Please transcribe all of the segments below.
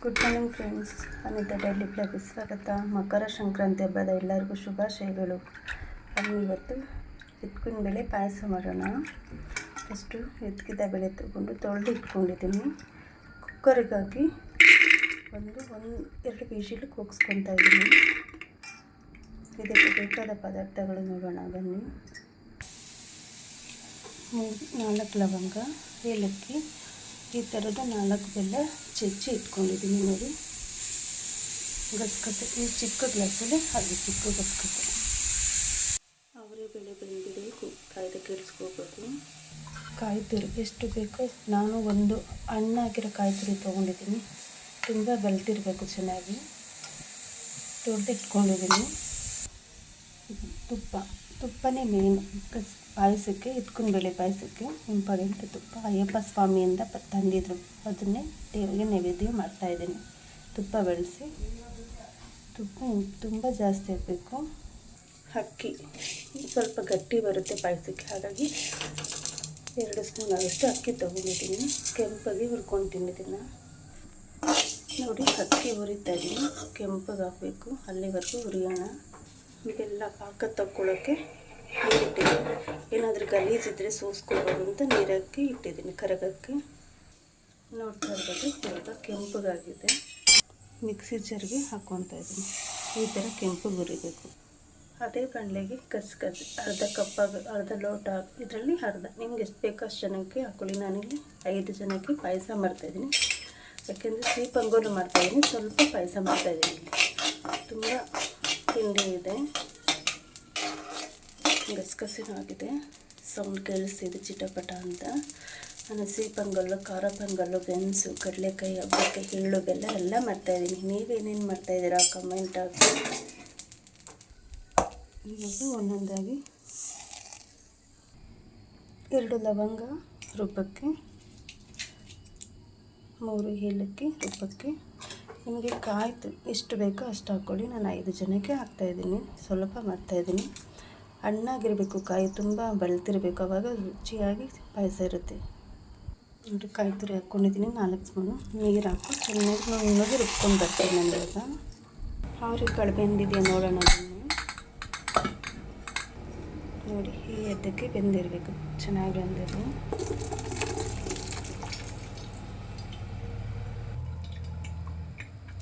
Good morning friends, Anita daily ಬ್ಲಾಗ್ಗೆ ಸ್ವಾಗತ. ಮಕರ ಸಂಕ್ರಾಂತಿ ಹಬ್ಬದ ಎಲ್ಲರಿಗೂ ಶುಭಾಶಯಗಳು. ಬನ್ನಿ ಇವತ್ತು ಎತ್ಕಿನ ಬೇಳೆ ಪಾಯಸ ಮಾಡೋಣ. ಫಸ್ಟು ಎತ್ಕಿದ ಬೇಳೆ ತಗೊಂಡು ತೊಳೆದು ಇಟ್ಕೊಂಡಿದ್ದೀನಿ. ಕುಕ್ಕರಿಗೆ ಹಾಕಿ ಎರಡು ವಿಷಿಲ್ ಕೂಗಿಸ್ಕೊತಾ ಇದ್ದೀನಿ. ಇದಕ್ಕೆ ಬೇಕಾದ ಪದಾರ್ಥಗಳು ನೋಡೋಣ ಬನ್ನಿ. 4 ಲವಂಗ, ಏಲಕ್ಕಿ, ಈ ಥರದ 4 ಬೆಲ್ಲ ಚೆಚ್ಚಿ ಇಟ್ಕೊಂಡಿದ್ದೀನಿ ನೋಡಿ. ಗಸಗಸೆ ಈ ಚಿಕ್ಕ ಗ್ಲಾಸಲ್ಲಿ ಹಾಗೆ ಚಿಕ್ಕ ಗಸಗಸೆ. ಅವರೇ ಬೆಳೆ ಬೆಂದಿದೆ, ಕಾಯ್ದು ಕೇಳಿಸ್ಕೋಬೇಕು. ಕಾಯಿ ತುರಿ ಎಷ್ಟು ಬೇಕೋ, ನಾನು ಒಂದು ಹಣ್ಣಾಗಿರೋ ಕಾಯಿ ತುರಿ ತೊಗೊಂಡಿದ್ದೀನಿ. ತುಂಬ ಬೆಳೆದಿರಬೇಕು, ಚೆನ್ನಾಗಿ ತೊಳೆದು ಇಟ್ಕೊಂಡಿದ್ದೀನಿ. ತುಪ್ಪನೇ ಮೇನ್ ಪಾಯಸಕ್ಕೆ, ಎತ್ಕಿನ ಬೇಳೆ ಪಾಯಸಕ್ಕೆ ಇಂಪಾರ್ಟೆಂಟ್ ತುಪ್ಪ. ಅಯ್ಯಪ್ಪ ಸ್ವಾಮಿಯಿಂದ ತಂದಿದ್ರು, ಅದನ್ನೇ ದೇವರಿಗೆ ನೈವೇದ್ಯ ಮಾಡ್ತಾಯಿದ್ದೀನಿ. ತುಪ್ಪ ಬೆಳೆಸಿ, ತುಪ್ಪ ತುಂಬ ಜಾಸ್ತಿ ಇರಬೇಕು. ಅಕ್ಕಿ ಸ್ವಲ್ಪ ಗಟ್ಟಿ ಬರುತ್ತೆ ಪಾಯಸಕ್ಕೆ, ಹಾಗಾಗಿ 2 ಸ್ಪೂನ್ ಆಗೋಷ್ಟು ಅಕ್ಕಿ ತೊಗೊಂಡಿದ್ದೀನಿ. ಕೆಂಪಾಗಿ ಹುರ್ಕೊತೀನಿ ಇದನ್ನು ನೋಡಿ. ಅಕ್ಕಿ ಹುರಿತಾ ಇದ್ದೀನಿ, ಕೆಂಪಾಗಿ ಹಾಕಬೇಕು, ಅಲ್ಲಿವರೆಗೂ ಹುರಿಯೋಣ. ಬೆಲ್ಲ ಪಾಕ ತಗೊಳ್ಳೋಕ್ಕೆ ನೀರಿಟ್ಟಿದ್ದೀನಿ. ಏನಾದರೂ ಗಲೀಜಿದ್ರೆ ಸೋಸ್ಕೋಬೋದು ಅಂತ ನೀರಾಕಿ ಇಟ್ಟಿದ್ದೀನಿ ಕರಗಕ್ಕೆ. ನೋಡ್ತಾ ಇರ್ಬೋದು, ಇವಾಗ ಕೆಂಪಗಾಗಿದೆ. ಮಿಕ್ಸಿ ಜಾರ್ಗೆ ಹಾಕ್ಕೊತಾ ಇದ್ದೀನಿ. ಈ ಥರ ಕೆಂಪಗೆ ಹುರಿಬೇಕು. ಅದೇ ಬಾಣಲೆಗೆ ಗಸಗಸೆ ಅರ್ಧ ಲೋಟ, ಇದರಲ್ಲಿ ಅರ್ಧ, ನಿಮ್ಗೆ ಎಷ್ಟು ಬೇಕೋ ಅಷ್ಟು ಜನಕ್ಕೆ ಹಾಕ್ಕೊಳ್ಳಿ. ನಾನಿಲ್ಲಿ 5 ಜನಕ್ಕೆ ಪಾಯಸ ಮಾಡ್ತಾಯಿದ್ದೀನಿ. ಯಾಕೆಂದರೆ ಸಿಹಿ ಪೊಂಗಲ್ಲು ಮಾಡ್ತಾಯಿದ್ದೀನಿ, ಸ್ವಲ್ಪ ಪಾಯಸ ಮಾಡ್ತಾಯಿದ್ದೀನಿ. ತುಂಬ ತಿಂಡಿ ಇದೆ. ಗಸಗಸೆನೂ ಆಗಿದೆ, ಸೌಂಡ್ ಕೇಳಿಸ್ತಿದೆ ಚಿಟಪಟ ಅಂತ. ನಾನು ಸಿಹಿ ಪೊಂಗಲ್ಲು, ಖಾರ ಪೊಂಗಲ್ಲು, ಗೆಣಸು, ಕಡಲೆಕಾಯಿ, ಹಬ್ಬಕ್ಕೆ ಎಳ್ಳು ಬೆಲ್ಲ ಎಲ್ಲ ಮಾಡ್ತಾಯಿದ್ದೀನಿ. ನೀವೇನೇನು ಮಾಡ್ತಾಯಿದ್ದೀರಾ ಕಮೆಂಟ್ ಹಾಕಿ. ಇವಾಗ ಒಂದೊಂದಾಗಿ 2 ಲವಂಗ ರುಬ್ಬಕ್ಕೆ, 3 ಏಲಕ್ಕಿ ರುಬ್ಬಕ್ಕೆ. ನಿಮಗೆ ಕಾಯ್ತು ಎಷ್ಟು ಬೇಕೋ ಅಷ್ಟು ಹಾಕ್ಕೊಳ್ಳಿ. ನಾನು 5 ಜನಕ್ಕೆ ಹಾಕ್ತಾಯಿದ್ದೀನಿ, ಸ್ವಲ್ಪ ಮಾಡ್ತಾಯಿದ್ದೀನಿ. ಹಣ್ಣಾಗಿರಬೇಕು ಕಾಯಿ, ತುಂಬ ಬೆಳೆದಿರಬೇಕು, ಆವಾಗ ರುಚಿಯಾಗಿ ಪಾಯಸ ಇರುತ್ತೆ ನೋಡಿ. ಕಾಯಿ ತುರಿ ಹಾಕ್ಕೊಂಡಿದ್ದೀನಿ, 4 ಸ್ಪೂನು ನೀರು ಹಾಕಿ ಚೆನ್ನಾಗಿ ನುಣ್ಣಗೆ ರುಬ್ಕೊಂಡು ಬರ್ತೀನಿ. ನಾನು ಇವಾಗ ಅವ್ರೆಕಾಳು ಬೆಂದಿದೆಯಾ ನೋಡೋಣ ಬನ್ನಿ. ನೋಡಿ, ಈ ಎದ್ದಕ್ಕೆ ಬೆಂದಿರಬೇಕು, ಚೆನ್ನಾಗಿ ಬೆಂದಿದೆ.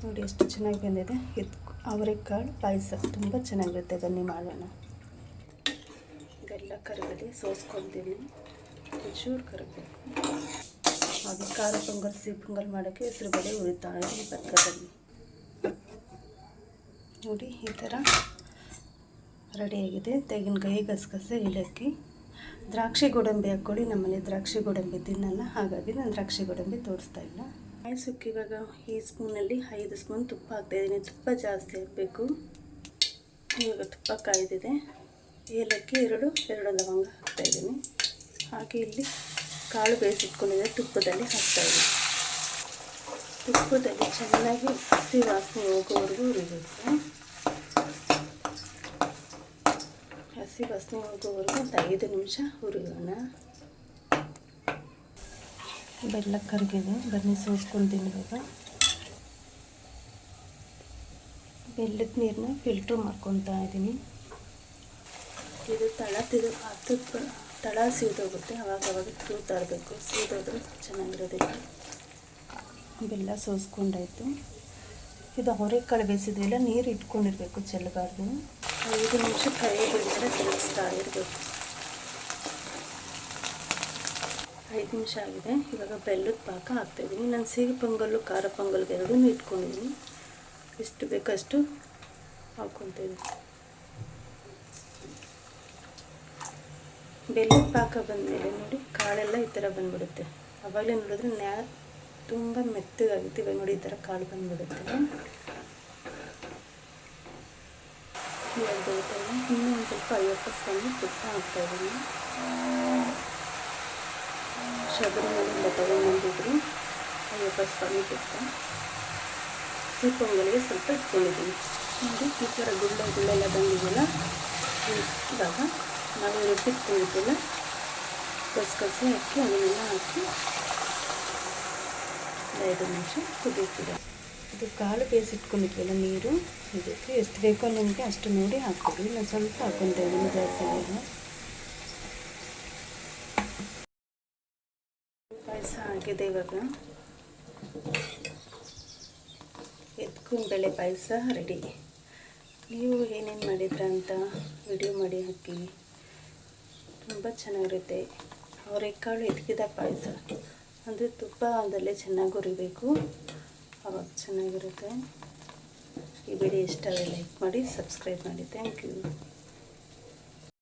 ನೋಡಿ ಎಷ್ಟು ಚೆನ್ನಾಗಿ ಬೆಂದಿದೆ. ಅವರೆಕಾಳು ಪಾಯಸ ತುಂಬ ಚೆನ್ನಾಗಿರುತ್ತೆ, ಬನ್ನಿ ಮಾಡೋಣ. ಬೆಲ್ಲ ಕರಗದೆ ಸೋಸ್ಕೊಳ್ತೀನಿ, ಚೂರು ಕರಗಬೇಕು. ಹಾಗೆ ಖಾರ ಪೊಂಗಲ್, ಸಿಹಿ ಪೊಂಗಲ್ ಮಾಡೋಕ್ಕೆ ಹೆಸರುಬೇಳೆ ಹುರಿತಾ ಇದ್ದೀನಿ ಪಕ್ಕದಲ್ಲಿ. ನೋಡಿ ಈ ಥರ ರೆಡಿಯಾಗಿದೆ. ತೆಂಗಿನಕಾಯಿ, ಗಸಗಸೆ, ಏಲಕ್ಕಿ, ದ್ರಾಕ್ಷಿ ಗೋಡಂಬಿ ಹಾಕ್ಕೊಳ್ಳಿ. ನಮ್ಮನೆ ದ್ರಾಕ್ಷಿ ಗೋಡಂಬಿ ತಿನ್ನಲ್ಲ, ಹಾಗಾಗಿ ನಾನು ದ್ರಾಕ್ಷಿ ಗೋಡಂಬಿ ತೋರಿಸ್ತಾ ಇಲ್ಲ. ಪಾಯಸಕ್ಕೆ ಇವಾಗ ಈ ಸ್ಪೂನಲ್ಲಿ 5 ಸ್ಪೂನ್ ತುಪ್ಪ ಹಾಕ್ತಾಯಿದ್ದೀನಿ. ತುಪ್ಪ ಜಾಸ್ತಿ ಹಾಕಬೇಕು. ಇವಾಗ ತುಪ್ಪ ಕಾಯ್ದಿದೆ. ಏಲಕ್ಕಿ 2 ಲವಂಗ ಹಾಕ್ತಾಯಿದ್ದೀನಿ. ಹಾಗೆ ಇಲ್ಲಿ ಕಾಳು ಬೇಯಿಸಿಟ್ಕೊಂಡಿದ್ದೆ, ತುಪ್ಪದಲ್ಲಿ ಹಾಕ್ತಾಯಿದ್ದೀನಿ. ತುಪ್ಪದಲ್ಲಿ ಚೆನ್ನಾಗಿ ಹಸಿ ವಾಸನೆ ಹೋಗೋವರೆಗೂ ಹುರಿಬೇಕು. ಹಸಿ ವಾಸನೆ ಹೋಗೋವರೆಗೂ ಒಂದು 5 ನಿಮಿಷ ಹುರಿಯೋಣ. ಬೆಲ್ಲ ಕರಗಿದೆ, ಬನ್ನಿ ಸೋಸ್ಕೊಳ್ತೀನಿ. ಇವಾಗ ಬೆಲ್ಲದ ನೀರನ್ನ ಫಿಲ್ಟ್ರ್ ಮಾಡ್ಕೊತಾ ಇದ್ದೀನಿ. ಇದು ತಳ ಸೀದೋಗುತ್ತೆ, ಅವಾಗ ತೂತಾ ಇರಬೇಕು. ಸೀದೋದ್ರೆ ಚೆನ್ನಾಗಿರೋದಿಲ್ಲ. ಬೆಲ್ಲ ಸೋಸ್ಕೊಂಡಾಯಿತು. ಇದು ಅವರೆಕಾಳು ಬೇಯಿಸಿದ್ರೆಲ್ಲ ನೀರು ಇಟ್ಕೊಂಡಿರಬೇಕು, ಚೆಲ್ಲಬಾರ್ದು. 5 ನಿಮಿಷ ಕೈ ಬಿಡ್ತಾರೆ, ತಿರುಗಿಸ್ತಾ ಇರಬೇಕು. 5 ನಿಮಿಷ ಆಗಿದೆ. ಇವಾಗ ಬೆಲ್ಲದ ಪಾಕ ಹಾಕ್ತಾಯಿದ್ದೀನಿ. ನಾನು ಸಿಹಿ ಪೊಂಗಲ್ಲು, ಖಾರ ಪೊಂಗಲ್ಗೆ 2 ಇಟ್ಕೊಂಡಿದ್ದೀನಿ. ಎಷ್ಟು ಬೇಕಷ್ಟು ಹಾಕ್ಕೊತಾಯಿದ್ದೀನಿ. ಬೆಲ್ಲದ ಪಾಕ ಬಂದಮೇಲೆ ನೋಡಿ, ಕಾಳೆಲ್ಲ ಈ ಥರ ಬಂದ್ಬಿಡುತ್ತೆ. ಆವಾಗಲೇ ನೋಡಿದ್ರೆ ತುಂಬ ಮೆತ್ತಗಾಗುತ್ತೆ. ಇವಾಗ ನೋಡಿ, ಈ ಥರ ಕಾಳು ಬಂದ್ಬಿಡುತ್ತೆ. ಇವಾಗ ಬೇಯ್ತಾಯಿದೆ. ಇನ್ನೂ ಒಂದು ಸ್ವಲ್ಪ ಅಯ್ಯಪ್ಪ ಸ್ವಾಮಿ ತುಪ್ಪ ಹಾಕ್ತಾಯಿದ್ದೀನಿ. ಶಬರಿಮಲೆಯಿಂದ ತಗೊಂಡ್ಬಂದಿದ್ರು ಅಯ್ಯಪ್ಪ ಸ್ವಾಮಿ ತುಪ್ಪ. ಸಿಹಿ ಪೊಂಗಲಿಗೆ ಸ್ವಲ್ಪ ಇಟ್ಕೊಂಡಿದ್ದೀನಿ ನೋಡಿ. ಈ ಥರ ಗುಳ್ಳೆಲ್ಲ ಬಂದಿದೆಯಲ್ಲ, ಇವಾಗ ನಾವು ರುಬ್ಬಿಟ್ಕೊಂಡಿದ್ದೆಲ್ಲ ಗಸಗಸೆ ಹಾಕಿ ಅದನ್ನೆಲ್ಲ ಹಾಕಿ 5 ನಿಮಿಷ ಕುದೀತಿದೆ. ಇದು ಕಾಳು ಬೇಯಿಸಿಟ್ಕೊಂಡಿದ್ವಲ್ಲ ನೀರು, ಇದಕ್ಕೆ ಎಷ್ಟು ಬೇಕೋ ನಿಮಗೆ ಅಷ್ಟು ನೋಡಿ ಹಾಕ್ಕೊಳ್ಳಿ. ನಾನು ಸ್ವಲ್ಪ ಹಾಕ್ಕೊತಾ ಇದ್ದೀನಿ, ಜಾಸ್ತಿ ಇಲ್ಲ. ಪಾಯಸ ಆಗಿದೆ. ಇವಾಗ ಎತ್ಕೊಂಡ್ ಬೇಳೆ ಪಾಯಸ ರೆಡಿ. ನೀವು ಏನೇನು ಮಾಡಿದ್ರ ಅಂತ ವಿಡಿಯೋ ಮಾಡಿ ಹಾಕಿ. ತುಂಬ ಚೆನ್ನಾಗಿರುತ್ತೆ. ಅವರೆಕಾಳು ಎತ್ಕಿದ ಪಾಯಸ ಅಂದರೆ ತುಪ್ಪದಲ್ಲೇ ಚೆನ್ನಾಗಿ ಹುರಿಬೇಕು, ಆವಾಗ ಚೆನ್ನಾಗಿರುತ್ತೆ. ಈ ವಿಡಿಯೋ ಇಷ್ಟ ಆದರೆ ಲೈಕ್ ಮಾಡಿ, ಸಬ್ಸ್ಕ್ರೈಬ್ ಮಾಡಿ. Thank you.